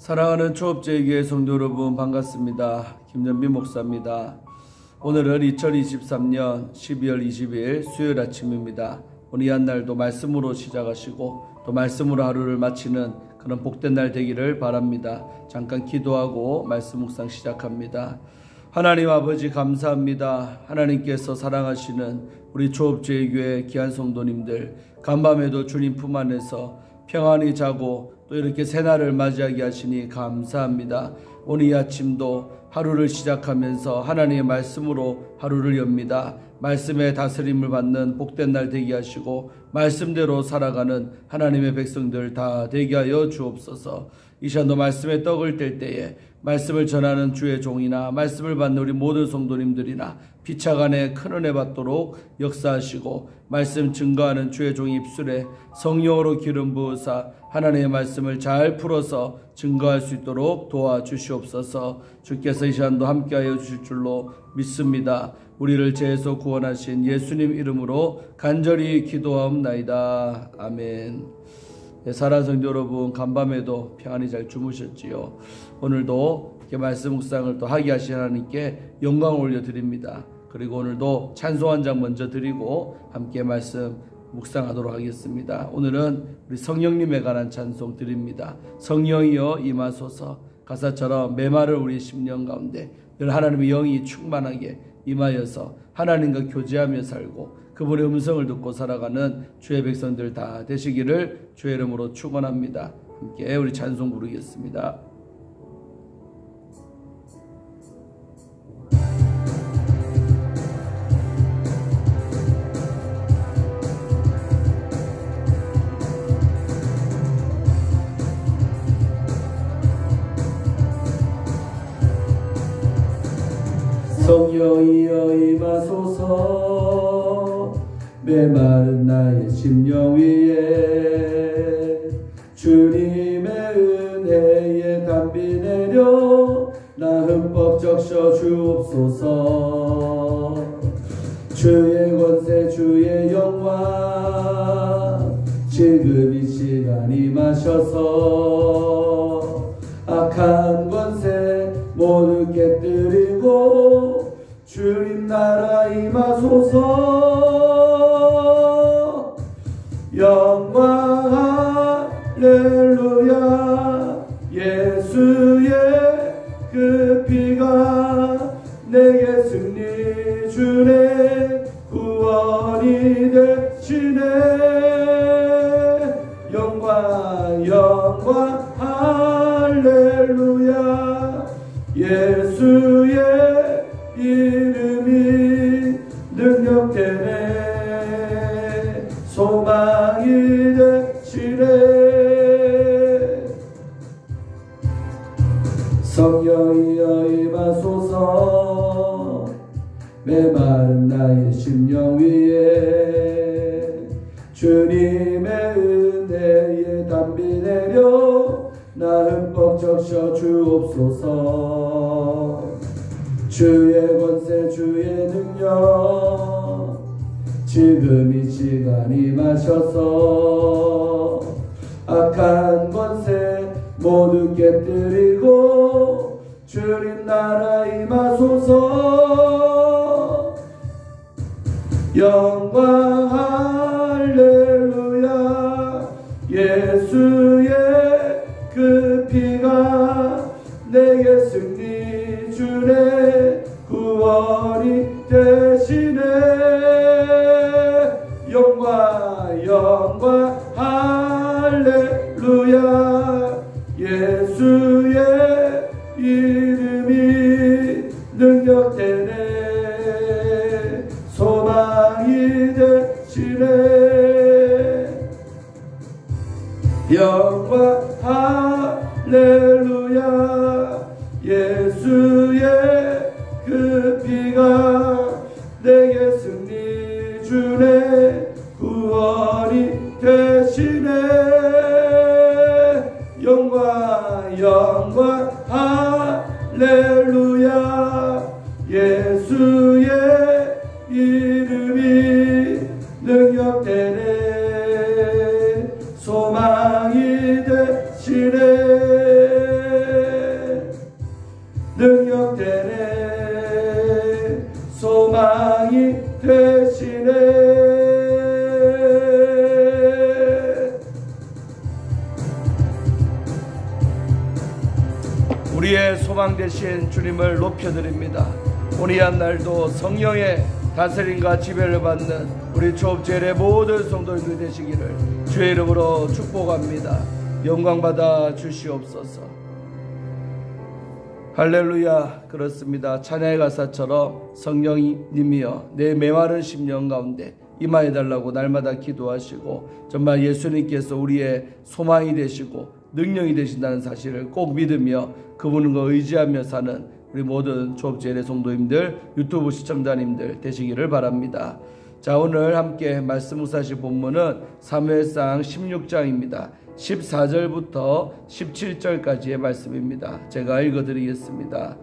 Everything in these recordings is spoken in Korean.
사랑하는 초업제교회 성도 여러분 반갑습니다. 김연빈 목사입니다. 오늘은 2023년 12월 20일 수요일 아침입니다. 오늘 이 한날도 말씀으로 시작하시고 또 말씀으로 하루를 마치는 그런 복된 날 되기를 바랍니다. 잠깐 기도하고 말씀 묵상 시작합니다. 하나님 아버지 감사합니다. 하나님께서 사랑하시는 우리 초업제교회 귀한 성도님들 간밤에도 주님 품 안에서 평안히 자고 또 이렇게 새날을 맞이하게 하시니 감사합니다. 오늘 이 아침도 하루를 시작하면서 하나님의 말씀으로 하루를 엽니다. 말씀의 다스림을 받는 복된 날 되게 하시고 말씀대로 살아가는 하나님의 백성들 다 되게 하여 주옵소서. 이 시간도 말씀의 떡을 뗄 때에 말씀을 전하는 주의 종이나 말씀을 받는 우리 모든 성도님들이나 피차간에 큰 은혜 받도록 역사하시고 말씀 증거하는 주의 종 입술에 성령으로 기름 부으사 하나님의 말씀을 잘 풀어서 증거할 수 있도록 도와주시옵소서. 주께서 이 시간도 함께하여 주실 줄로 믿습니다. 우리를 죄에서 구원하신 예수님 이름으로 간절히 기도하옵나이다. 아멘. 사랑하는 성도 여러분, 간밤에도 평안히 잘 주무셨지요? 오늘도 이렇게 말씀 묵상을 또 하게 하신 하나님께 영광을 올려드립니다. 그리고 오늘도 찬송 한 장 먼저 드리고 함께 말씀 묵상하도록 하겠습니다. 오늘은 우리 성령님에 관한 찬송 드립니다. 성령이여 임하소서. 가사처럼 메마를 우리 심령 가운데 늘 하나님의 영이 충만하게 임하여서 하나님과 교제하며 살고 그분의 음성을 듣고 살아가는 주의 백성들 다 되시기를 주의 이름으로 축원합니다. 함께 우리 찬송 부르겠습니다. 성령이여 임하소서. 메마른 나의 심령 위에 주님의 은혜에 담비 내려 나 흠뻑 적셔 주옵소서. 주의 권세 주의 영광 지금 이 시간 임하셔서 악한 권세 모두 깨뜨리고 주님 나라 임하소서. 영광 할렐루야. 예수의 그 피가 내게 승리 주네 구원이 되시네. 영광 영광 할렐루야. 예수의 이름이 능력되네 소망이 되시네. 성령이여 임하소서. 메마른 나의 심령 위에 주님의 은혜에 담비 내려 나 흠뻑 적셔 주옵소서. 주의 권세 주의 능력 지금 이 시간 임하셔서 악한 권세 모두 깨뜨리고 주님 나라 임하소서. 영광 할렐루야. 예수의 그 피가 내게 승리 주네 구원이 되시네. 영광 영광 할렐루야. 예수의 이름이 능력되네 소망이 되시네. 영광 할렐루야. 예수의 그 피가 내게 승리 주네 구원이 되시네. 영광 영광 할렐루야. 예수의 이름이 능력되네 소망이 되시네. 우리의 소망 되신 주님을 높여드립니다. 오늘 이 한날도 성령의 다스림과 지배를 받는 우리 초업제일의 모든 성도님들 되시기를 주의 이름으로 축복합니다. 영광받아 주시옵소서. 할렐루야. 그렇습니다. 찬양의 가사처럼 성령님이여 내 메마른 심령 가운데 임하여달라고 날마다 기도하시고 정말 예수님께서 우리의 소망이 되시고 능력이 되신다는 사실을 꼭 믿으며 그분과 의지하며 사는 우리 모든 초업제일의 성도님들, 유튜브 시청자님들 되시기를 바랍니다. 자, 오늘 함께 말씀 묵상하실 본문은 사무엘상 16장입니다. 14절부터 17절까지의 말씀입니다. 제가 읽어드리겠습니다.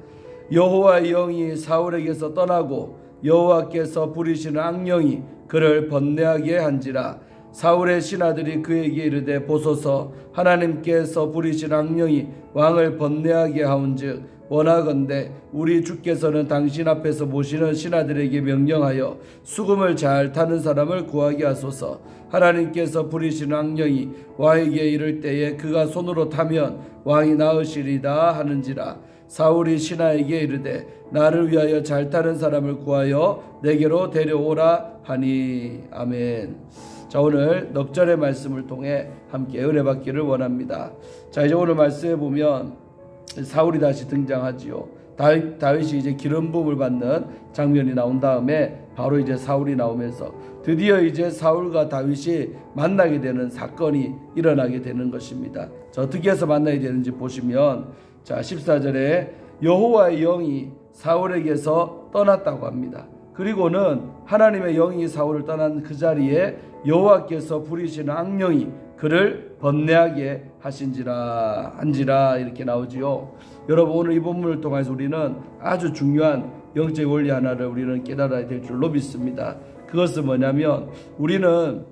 여호와의 영이 사울에게서 떠나고 여호와께서 부리시는 악령이 그를 번뇌하게 한지라. 사울의 신하들이 그에게 이르되 보소서 하나님께서 부리신 악령이 왕을 번뇌하게 하온즉 원하건대 우리 주께서는 당신 앞에서 모시는 신하들에게 명령하여 수금을 잘 타는 사람을 구하게 하소서. 하나님께서 부리시는 악령이 왕에게 이를 때에 그가 손으로 타면 왕이 나으시리다 하는지라. 사울이 신하에게 이르되 나를 위하여 잘 타는 사람을 구하여 내게로 데려오라 하니. 아멘. 자, 오늘 넉절의 말씀을 통해 함께 은혜받기를 원합니다. 자, 이제 오늘 말씀에 보면 사울이 다시 등장하지요. 다윗이 이제 기름 부음을 받는 장면이 나온 다음에 바로 이제 사울이 나오면서 드디어 이제 사울과 다윗이 만나게 되는 사건이 일어나게 되는 것입니다. 자, 어떻게 해서 만나게 되는지 보시면, 자, 14절에 여호와의 영이 사울에게서 떠났다고 합니다. 그리고는 하나님의 영이 사울을 떠난 그 자리에 여호와께서 부리시는 악령이 그를 번뇌하게 한지라 이렇게 나오지요. 여러분, 오늘 이 본문을 통해서 우리는 아주 중요한 영적 원리 하나를 우리는 깨달아야 될 줄로 믿습니다. 그것은 뭐냐면 우리는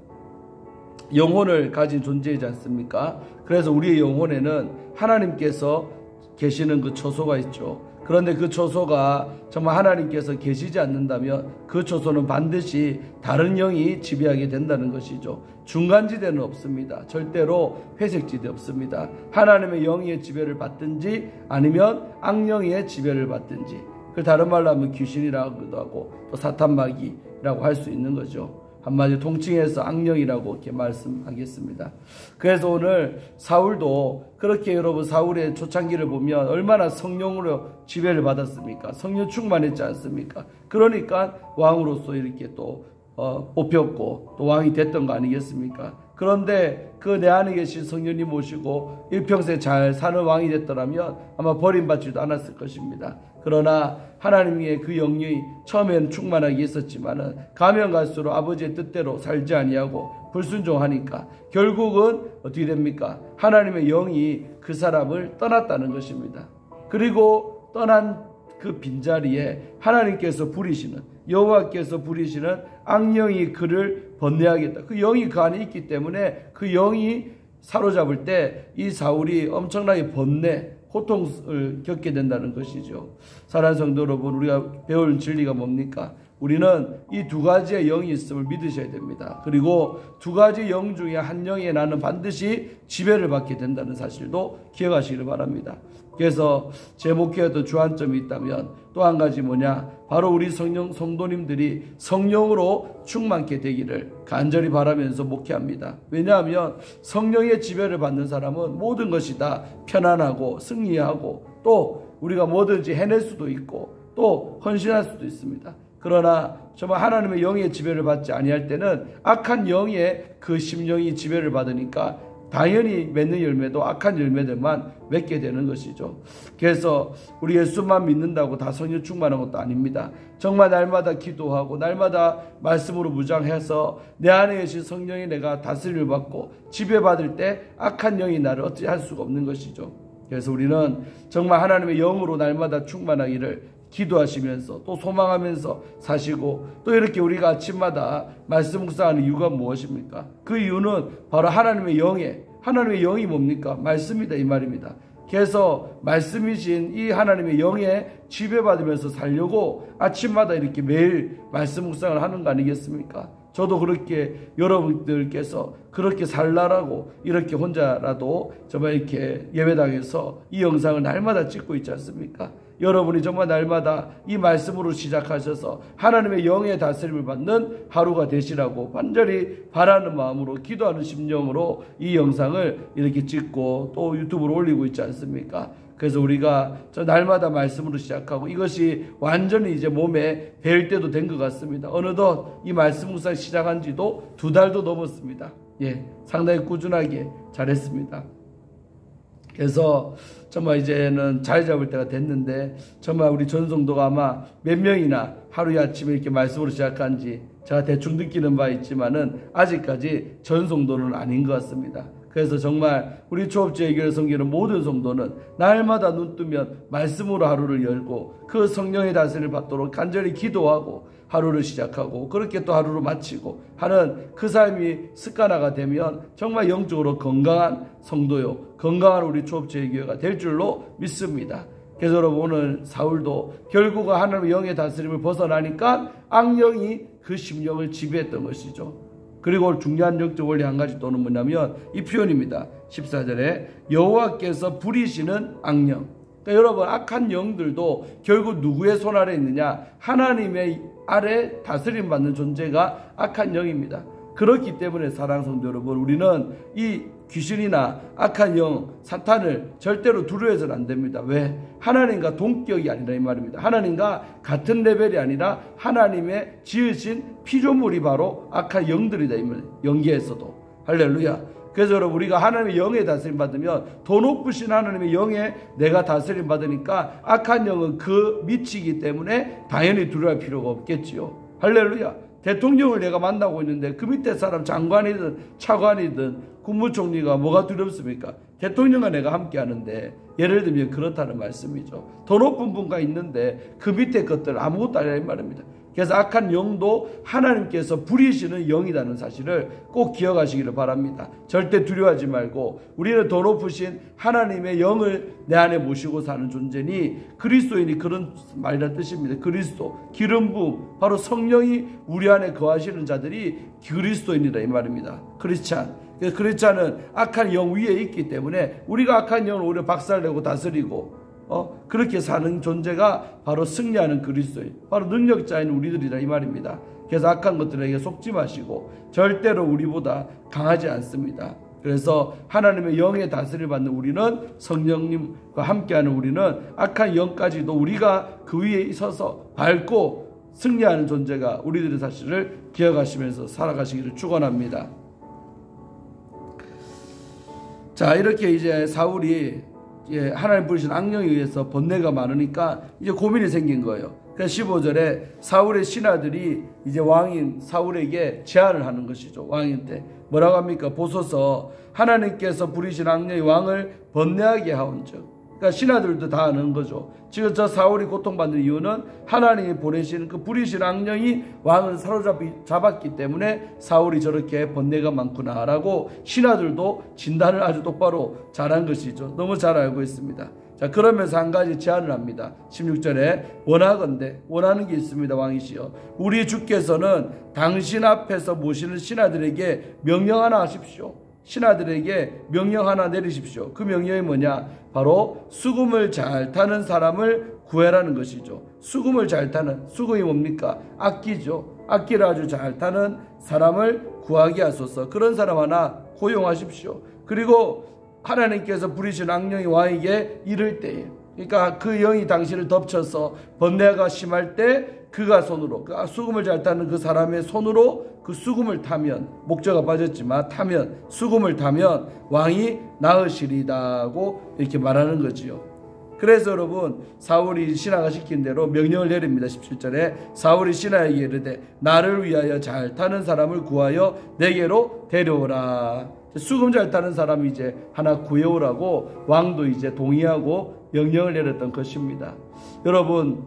영혼을 가진 존재이지 않습니까? 그래서 우리의 영혼에는 하나님께서 계시는 그 처소가 있죠. 그런데 그 처소가 정말 하나님께서 계시지 않는다면 그 처소는 반드시 다른 영이 지배하게 된다는 것이죠. 중간지대는 없습니다. 절대로 회색지대 없습니다. 하나님의 영의 지배를 받든지 아니면 악령의 지배를 받든지, 그 다른 말로 하면 귀신이라고도 하고 또 사탄마귀라고 할 수 있는 거죠. 한마디로 통칭해서 악령이라고 이렇게 말씀하겠습니다. 그래서 오늘 사울도 그렇게, 여러분, 사울의 초창기를 보면 얼마나 성령으로 지배를 받았습니까? 성령 충만했지 않습니까? 그러니까 왕으로서 이렇게 또 뽑혔고 또 왕이 됐던 거 아니겠습니까? 그런데 그 내 안에 계신 성령님 모시고 일평생 잘 사는 왕이 됐더라면 아마 버림받지도 않았을 것입니다. 그러나 하나님의 그 영이 처음에는 충만하게 있었지만은 가면 갈수록 아버지의 뜻대로 살지 아니하고 불순종하니까 결국은 어떻게 됩니까? 하나님의 영이 그 사람을 떠났다는 것입니다. 그리고 떠난 그 빈자리에 하나님께서 부리시는, 여호와께서 부리시는 악령이 그를 번뇌하겠다. 그 영이 그 안에 있기 때문에 그 영이 사로잡을 때 이 사울이 엄청나게 번뇌, 고통을 겪게 된다는 것이죠. 사랑하는 성도 여러분, 우리가 배울 진리가 뭡니까? 우리는 이 두 가지의 영이 있음을 믿으셔야 됩니다. 그리고 두 가지 영 중에 한 영에 나는 반드시 지배를 받게 된다는 사실도 기억하시길 바랍니다. 그래서 제 목회에도 주안점이 있다면 또 한 가지 뭐냐? 바로 우리 성도님들이 성령으로 충만케 되기를 간절히 바라면서 목회합니다. 왜냐하면 성령의 지배를 받는 사람은 모든 것이 다 편안하고 승리하고 또 우리가 뭐든지 해낼 수도 있고 또 헌신할 수도 있습니다. 그러나 정말 하나님의 영의 지배를 받지 아니할 때는 악한 영의 그 심령이 지배를 받으니까 당연히 맺는 열매도 악한 열매들만 맺게 되는 것이죠. 그래서 우리 예수만 믿는다고 다 성령 충만한 것도 아닙니다. 정말 날마다 기도하고 날마다 말씀으로 무장해서 내 안에 계신 성령이 내가 다스림을 받고 지배받을 때 악한 영이 나를 어찌 할 수가 없는 것이죠. 그래서 우리는 정말 하나님의 영으로 날마다 충만하기를 기도하시면서 또 소망하면서 사시고, 또 이렇게 우리가 아침마다 말씀 묵상하는 이유가 무엇입니까? 그 이유는 바로 하나님의 영이 뭡니까? 말씀이다, 이 말입니다. 그래서 말씀이신 이 하나님의 영에 지배받으면서 살려고 아침마다 이렇게 매일 말씀 묵상을 하는 거 아니겠습니까? 저도 그렇게 여러분들께서 그렇게 살라라고 이렇게 혼자라도 정말 이렇게 예배당에서 이 영상을 날마다 찍고 있지 않습니까? 여러분이 정말 날마다 이 말씀으로 시작하셔서 하나님의 영의 다스림을 받는 하루가 되시라고 간절히 바라는 마음으로 기도하는 심령으로 이 영상을 이렇게 찍고 또 유튜브로 올리고 있지 않습니까? 그래서 우리가 저 날마다 말씀으로 시작하고 이것이 완전히 이제 몸에 배일 때도 된 것 같습니다. 어느덧 이 말씀 묵상 시작한 지도 2달도 넘었습니다. 예, 상당히 꾸준하게 잘했습니다. 그래서 정말 이제는 자리 잡을 때가 됐는데 정말 우리 전성도가 아마 몇 명이나 하루에 아침에 이렇게 말씀으로 시작한지 제가 대충 느끼는 바 있지만은 아직까지 전성도는 아닌 것 같습니다. 그래서 정말 우리 초업제일교회 섬기는 모든 성도는 날마다 눈 뜨면 말씀으로 하루를 열고 그 성령의 다스림을 받도록 간절히 기도하고 하루를 시작하고 그렇게 또 하루를 마치고 하는 그 삶이 습관화가 되면 정말 영적으로 건강한 성도요, 건강한 우리 초업제일교회가 될 줄로 믿습니다. 그래서 여러분 오늘 사울도 결국은 하나님의 영의 다스림을 벗어나니까 악령이 그 심령을 지배했던 것이죠. 그리고 중요한 영적 원리 한 가지 또는 뭐냐면 이 표현입니다. 14절에 여호와께서 부리시는 악령. 그러니까 여러분 악한 영들도 결국 누구의 손 아래 있느냐? 하나님의 아래 다스림 받는 존재가 악한 영입니다. 그렇기 때문에 사랑하는 성도 여러분, 우리는 이 귀신이나 악한 영, 사탄을 절대로 두려워해서는 안 됩니다. 왜? 하나님과 동격이 아니라 이 말입니다. 하나님과 같은 레벨이 아니라 하나님의 지으신 피조물이 바로 악한 영들이다. 이 말입니다. 영계에서도. 할렐루야. 그래서 여러분 우리가 하나님의 영에 다스림 받으면 더 높으신 하나님의 영에 내가 다스림 받으니까 악한 영은 그 미치기 때문에 당연히 두려워할 필요가 없겠지요. 할렐루야. 대통령을 내가 만나고 있는데 그 밑에 사람 장관이든 차관이든 국무총리가 뭐가 두렵습니까? 대통령과 내가 함께 하는데 예를 들면 그렇다는 말씀이죠. 더 높은 분과 있는데 그 밑에 것들 아무것도 아니라 이 말입니다. 그래서 악한 영도 하나님께서 부리시는 영이라는 사실을 꼭 기억하시기를 바랍니다. 절대 두려워하지 말고 우리는 더 높으신 하나님의 영을 내 안에 모시고 사는 존재니 그리스도인이 그런 말이라는 뜻입니다. 그리스도, 기름 부음, 바로 성령이 우리 안에 거하시는 자들이 그리스도인이다 이 말입니다. 크리스찬. 크리스찬은 악한 영 위에 있기 때문에 우리가 악한 영을 오히려 박살내고 다스리고 그렇게 사는 존재가 바로 승리하는 그리스도인, 바로 능력자인 우리들이라 이 말입니다. 그래서 악한 것들에게 속지 마시고 절대로 우리보다 강하지 않습니다. 그래서 하나님의 영의 다스림을 받는 우리는, 성령님과 함께하는 우리는 악한 영까지도 우리가 그 위에 있어서 밟고 승리하는 존재가 우리들의 사실을 기억하시면서 살아가시기를 축원합니다. 자, 이렇게 이제 사울이 하나님 부르신 악령에 의해서 번뇌가 많으니까 이제 고민이 생긴 거예요. 그래서 15절에 사울의 신하들이 이제 왕인 사울에게 제안을 하는 것이죠. 왕인데 뭐라고 합니까? 보소서 하나님께서 부리신 악령이 왕을 번뇌하게 하온즉. 그러니까 신하들도 다 아는 거죠. 지금 저 사울이 고통받는 이유는 하나님이 보내신 그 부리신 악령이 왕을 사로잡았기 때문에 사울이 저렇게 번뇌가 많구나라고 신하들도 진단을 아주 똑바로 잘한 것이죠. 너무 잘 알고 있습니다. 자, 그러면서 한 가지 제안을 합니다. 16절에 원하건대, 원하는 게 있습니다. 왕이시여, 우리 주께서는 당신 앞에서 모시는 신하들에게 명령 하나 하십시오. 신하들에게 명령 하나 내리십시오. 그 명령이 뭐냐? 바로 수금을 잘 타는 사람을 구해라는 것이죠. 수금을 잘 타는, 수금이 뭡니까? 악기죠. 악기를 아주 잘 타는 사람을 구하게 하소서. 그런 사람 하나 고용하십시오. 그리고 하나님께서 부리신 악령이 왕에게 이를 때에, 그러니까 그 영이 당신을 덮쳐서 번뇌가 심할 때 그가 손으로, 그 수금을 잘 타는 그 사람의 손으로 그 수금을 타면, 목자가 빠졌지만 타면, 수금을 타면 왕이 나으시리다고 이렇게 말하는 거지요. 그래서 여러분 사울이 신하가 시킨 대로 명령을 내립니다. 17절에 사울이 신하에게 이르되 나를 위하여 잘 타는 사람을 구하여 내게로 데려오라. 수금 잘 타는 사람이 이제 하나 구해오라고 왕도 이제 동의하고 명령을 내렸던 것입니다. 여러분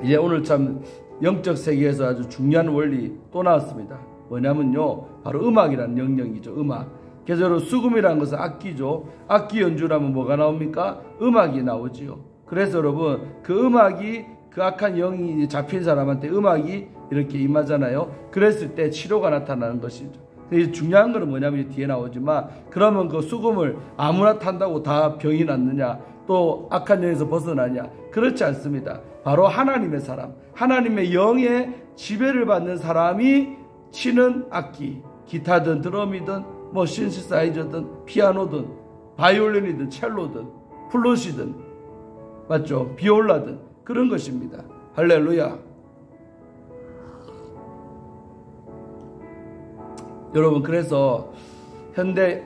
이제 오늘 참 영적 세계에서 아주 중요한 원리 또 나왔습니다. 뭐냐면요, 바로 음악이라는 영역이죠. 음악. 그래서 여러분 수금이라는 것은 악기죠. 악기 연주라면 뭐가 나옵니까? 음악이 나오지요. 그래서 여러분 그 음악이, 그 악한 영이 잡힌 사람한테 음악이 이렇게 임하잖아요. 그랬을 때 치료가 나타나는 것이죠. 중요한 거는 뭐냐면 뒤에 나오지만, 그러면 그 수금을 아무나 탄다고 다 병이 낫느냐, 또 악한 영에서 벗어나냐? 그렇지 않습니다. 바로 하나님의 사람, 하나님의 영의 지배를 받는 사람이 치는 악기, 기타든 드럼이든 뭐 신시사이저든 피아노든 바이올린이든 첼로든 플룻이든, 맞죠? 비올라든 그런 것입니다. 할렐루야. 여러분, 그래서 현대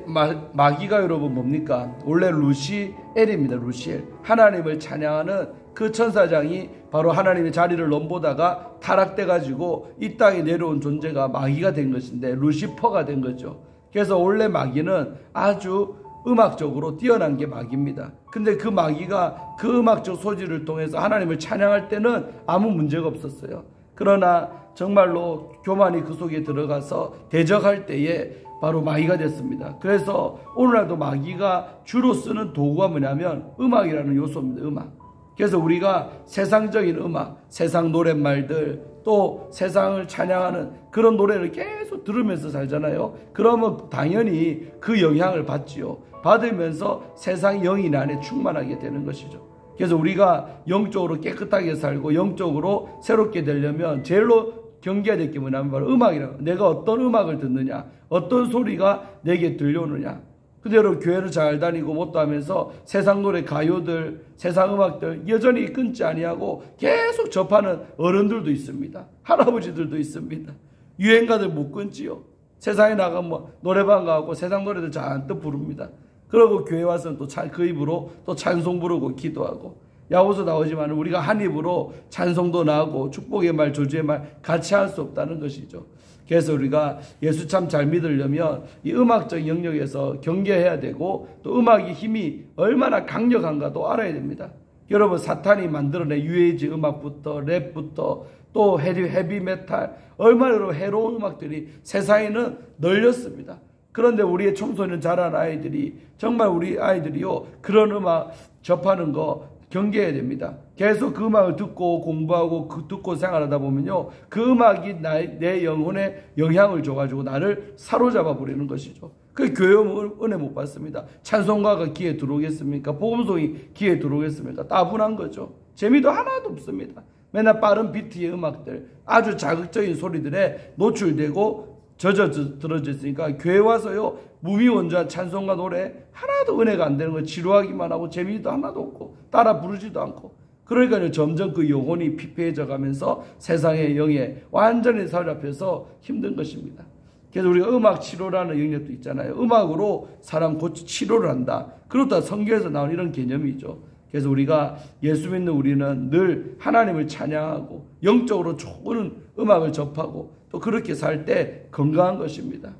마귀가 여러분 뭡니까? 원래 루시엘입니다. 루시엘. 하나님을 찬양하는 그 천사장이 바로 하나님의 자리를 넘보다가 타락돼 가지고 이 땅에 내려온 존재가 마귀가 된 것인데, 루시퍼가 된 거죠. 그래서 원래 마귀는 아주 음악적으로 뛰어난 게 마귀입니다. 근데 그 마귀가 그 음악적 소질을 통해서 하나님을 찬양할 때는 아무 문제가 없었어요. 그러나 정말로 교만이 그 속에 들어가서 대적할 때에 바로 마귀가 됐습니다. 그래서 오늘날도 마귀가 주로 쓰는 도구가 뭐냐면 음악이라는 요소입니다. 음악. 그래서 우리가 세상적인 음악, 세상 노랫말들, 또 세상을 찬양하는 그런 노래를 계속 들으면서 살잖아요. 그러면 당연히 그 영향을 받지요. 받으면서 세상 영인 안에 충만하게 되는 것이죠. 그래서 우리가 영적으로 깨끗하게 살고 영적으로 새롭게 되려면 제일로 경계해야 될 게 뭐냐면 바로 음악이라고. 내가 어떤 음악을 듣느냐, 어떤 소리가 내게 들려오느냐. 근데 여러분, 교회를 잘 다니고 뭣도 하면서 세상 노래, 가요들, 세상 음악들 여전히 끊지 아니하고 계속 접하는 어른들도 있습니다. 할아버지들도 있습니다. 유행가들 못 끊지요. 세상에 나가면 뭐 노래방 가고 세상 노래들 잔뜩 부릅니다. 그러고 교회 와서는 또 그 입으로 또 찬송 부르고 기도하고, 야고보서 나오지만 우리가 한 입으로 찬송도 나오고 축복의 말, 저주의 말 같이 할 수 없다는 것이죠. 그래서 우리가 예수 참 잘 믿으려면 이 음악적 영역에서 경계해야 되고, 또 음악의 힘이 얼마나 강력한가도 알아야 됩니다. 여러분, 사탄이 만들어낸 유해지 음악부터 랩부터 또 헤비 메탈, 얼마나 해로운 음악들이 세상에는 널렸습니다. 그런데 우리의 청소년 자란 아이들이, 정말 우리 아이들이요, 그런 음악 접하는 거 경계해야 됩니다. 계속 그 음악을 듣고 공부하고 듣고 생활하다 보면요, 그 음악이 내 영혼에 영향을 줘가지고 나를 사로잡아 버리는 것이죠. 그 교회 은혜 못 받습니다. 찬송가가 귀에 들어오겠습니까? 복음송이 귀에 들어오겠습니까? 따분한 거죠. 재미도 하나도 없습니다. 맨날 빠른 비트의 음악들, 아주 자극적인 소리들에 노출되고 들어져 있으니까 교회 와서요, 무미원조한 찬송가 노래 하나도 은혜가 안 되는 거, 지루하기만 하고 재미도 하나도 없고 따라 부르지도 않고, 그러니까 점점 그 영혼이 피폐해져 가면서 세상의 영에 완전히 사로잡혀서 힘든 것입니다. 그래서 우리가 음악 치료라는 영역도 있잖아요. 음악으로 사람 고치 치료를 한다. 그렇다 성경에서 나온 이런 개념이죠. 그래서 우리가 예수 믿는 우리는 늘 하나님을 찬양하고 영적으로 좋은 음악을 접하고 또 그렇게 살 때 건강한 것입니다.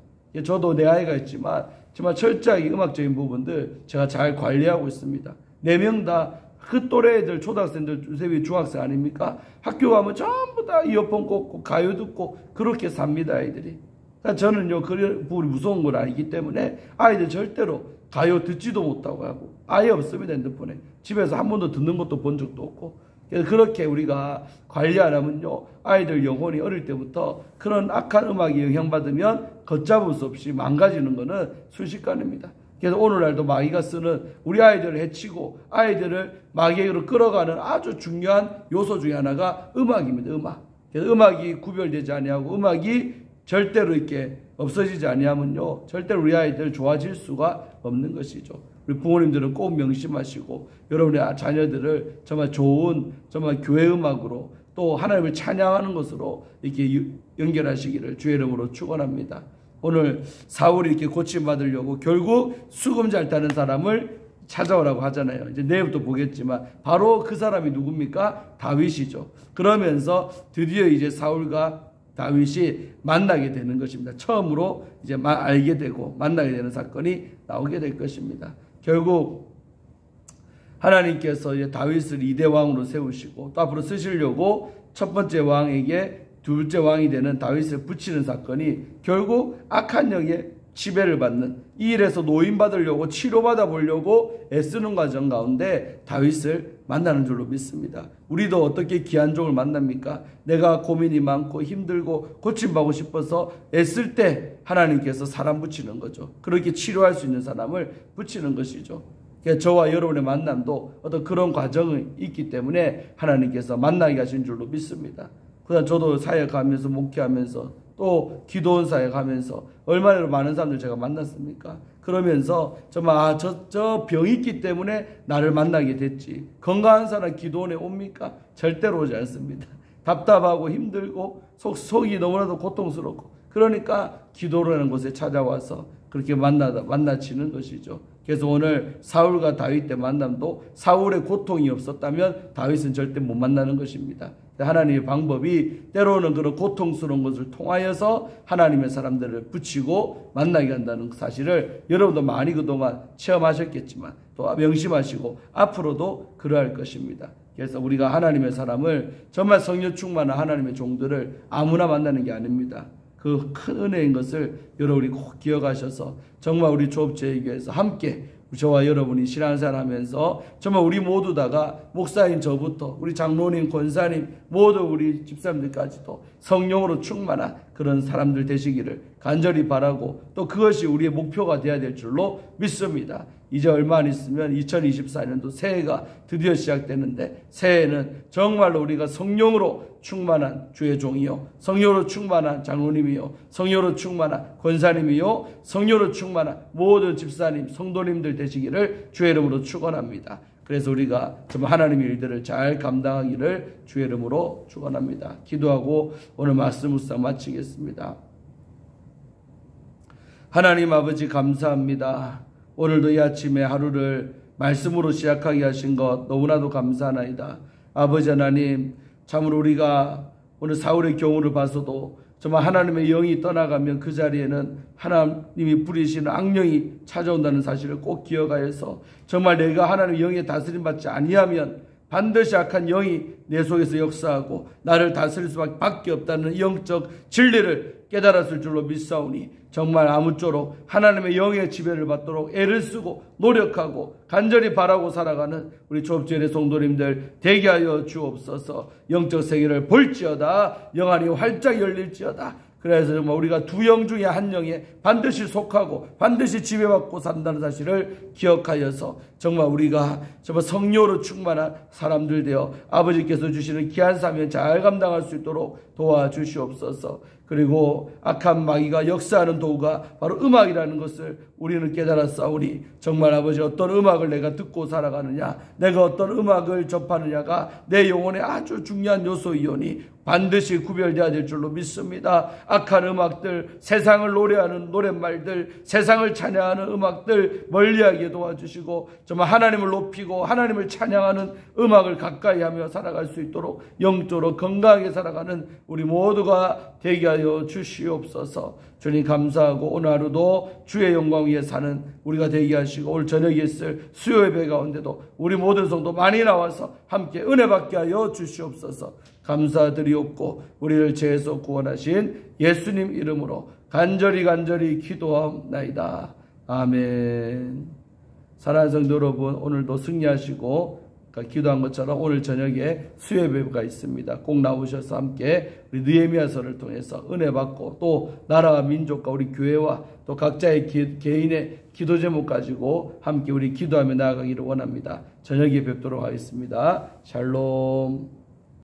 저도 내 아이가 있지만 정말 철저하게 음악적인 부분들 제가 잘 관리하고 있습니다. 4명 다 그 또래 애들, 초등학생들, 요새 중학생 아닙니까? 학교 가면 전부 다 이어폰 꽂고 가요 듣고 그렇게 삽니다, 아이들이. 저는요, 그 부분이 무서운 건 아니기 때문에 아이들 절대로 가요 듣지도 못하고 하고 아예 없습니다, 핸드폰에. 집에서 한 번도 듣는 것도 본 적도 없고. 그래서 그렇게 우리가 관리 안 하면요, 아이들 영혼이 어릴 때부터 그런 악한 음악에 영향받으면 걷잡을 수 없이 망가지는 것은 순식간입니다. 그래서 오늘날도 마귀가 쓰는 우리 아이들을 해치고 아이들을 마귀로 끌어가는 아주 중요한 요소 중에 하나가 음악입니다. 음악. 그래서 음악이 구별되지 아니하고 음악이 절대로 이렇게 없어지지 아니하면요, 절대로 우리 아이들 좋아질 수가 없는 것이죠. 우리 부모님들은 꼭 명심하시고 여러분의 자녀들을 정말 좋은 정말 교회 음악으로 또 하나님을 찬양하는 것으로 이렇게 연결하시기를 주의 이름으로 축원합니다. 오늘 사울이 이렇게 고침받으려고 결국 수금 잘 타는 사람을 찾아오라고 하잖아요. 이제 내일부터 보겠지만 바로 그 사람이 누굽니까? 다윗이죠. 그러면서 드디어 이제 사울과 다윗이 만나게 되는 것입니다. 처음으로 이제 알게 되고 만나게 되는 사건이 나오게 될 것입니다. 결국 하나님께서 이제 다윗을 2대 왕으로 세우시고 또 앞으로 쓰시려고 첫 번째 왕에게 둘째 왕이 되는 다윗을 붙이는 사건이 결국 악한 영의 지배를 받는, 이 일에서 노인받으려고 치료받아 보려고 애쓰는 과정 가운데 다윗을 만나는 줄로 믿습니다. 우리도 어떻게 귀한 종을 만납니까? 내가 고민이 많고 힘들고 고침받고 싶어서 애쓸 때 하나님께서 사람 붙이는 거죠. 그렇게 치료할 수 있는 사람을 붙이는 것이죠. 저와 여러분의 만남도 어떤 그런 과정이 있기 때문에 하나님께서 만나게 하신 줄로 믿습니다. 그다음 저도 사역하면서 목회하면서 또 기도원 사역하면서 얼마나 많은 사람들 제가 만났습니까? 그러면서 정말 저 병이 있기 때문에 나를 만나게 됐지. 건강한 사람 기도원에 옵니까? 절대로 오지 않습니다. 답답하고 힘들고 속이 너무나도 고통스럽고 그러니까 기도라는 곳에 찾아와서 그렇게 만나치는 것이죠. 그래서 오늘 사울과 다윗 때 만남도 사울의 고통이 없었다면 다윗은 절대 못 만나는 것입니다. 하나님의 방법이 때로는 그런 고통스러운 것을 통하여서 하나님의 사람들을 붙이고 만나게 한다는 사실을 여러분도 많이 그동안 체험하셨겠지만 또 명심하시고 앞으로도 그러할 것입니다. 그래서 우리가 하나님의 사람을 정말 성령 충만한 하나님의 종들을 아무나 만나는 게 아닙니다. 그 큰 은혜인 것을 여러분이 꼭 기억하셔서 정말 우리 조업제에게서 함께 저와 여러분이 신앙생활 하면서 정말 우리 모두 다가 목사인 저부터 우리 장로님, 권사님 모두 우리 집사님들까지도 성령으로 충만한 그런 사람들 되시기를 간절히 바라고 또 그것이 우리의 목표가 되어야 될 줄로 믿습니다. 이제 얼마 안 있으면 2024년도 새해가 드디어 시작되는데 새해는 정말로 우리가 성령으로 충만한 주의 종이요, 성령으로 충만한 장로님이요, 성령으로 충만한 권사님이요, 성령으로 충만한 모든 집사님, 성도님들 되시기를 주의 이름으로 축원합니다. 그래서 우리가 정말 하나님의 일들을 잘 감당하기를 주의 이름으로 축원합니다. 기도하고 오늘 말씀 묵상 마치겠습니다. 하나님 아버지 감사합니다. 오늘도 이 아침에 하루를 말씀으로 시작하게 하신 것 너무나도 감사하나이다. 아버지 하나님, 참으로 우리가 오늘 사울의 경우를 봐서도 정말 하나님의 영이 떠나가면 그 자리에는 하나님이 부리시는 악령이 찾아온다는 사실을 꼭 기억하여서 정말 내가 하나님의 영에 다스림 받지 아니하면 반드시 악한 영이 내 속에서 역사하고 나를 다스릴 수밖에 없다는 영적 진리를 깨달았을 줄로 믿사오니 정말 아무쪼록 하나님의 영의 지배를 받도록 애를 쓰고 노력하고 간절히 바라고 살아가는 우리 조업주의 성도님들 되게 하여 주옵소서. 영적 세계를 볼지어다 영안이 활짝 열릴지어다. 그래서 정말 우리가 두 영 중에 한 영에 반드시 속하고 반드시 지배받고 산다는 사실을 기억하여서 정말 우리가 정말 성령으로 충만한 사람들 되어 아버지께서 주시는 귀한 사명 잘 감당할 수 있도록 도와주시옵소서. 그리고 악한 마귀가 역사하는 도구가 바로 음악이라는 것을 우리는 깨달았사오니 정말 아버지 어떤 음악을 내가 듣고 살아가느냐, 내가 어떤 음악을 접하느냐가 내 영혼의 아주 중요한 요소이오니 반드시 구별되어야 될 줄로 믿습니다. 악한 음악들, 세상을 노래하는 노랫말들, 세상을 찬양하는 음악들 멀리하게 도와주시고 정말 하나님을 높이고 하나님을 찬양하는 음악을 가까이 하며 살아갈 수 있도록 영적으로 건강하게 살아가는 우리 모두가 되게 하여 주시옵소서. 주님 감사하고 오늘 하루도 주의 영광 위에 사는 우리가 되게 하시고 오늘 저녁에 있을 수요 예배 가운데도 우리 모든 성도 많이 나와서 함께 은혜 받게 하여 주시옵소서. 감사드리옵고 우리를 죄에서 구원하신 예수님 이름으로 간절히 기도하옵나이다. 아멘. 사랑하는 성도 여러분, 오늘도 승리하시고 기도한 것처럼 오늘 저녁에 수요 예배가 있습니다. 꼭 나오셔서 함께 우리 느헤미야서를 통해서 은혜 받고 또 나라와 민족과 우리 교회와 또 각자의 개인의 기도 제목 가지고 함께 우리 기도하며 나아가기를 원합니다. 저녁에 뵙도록 하겠습니다. 샬롬.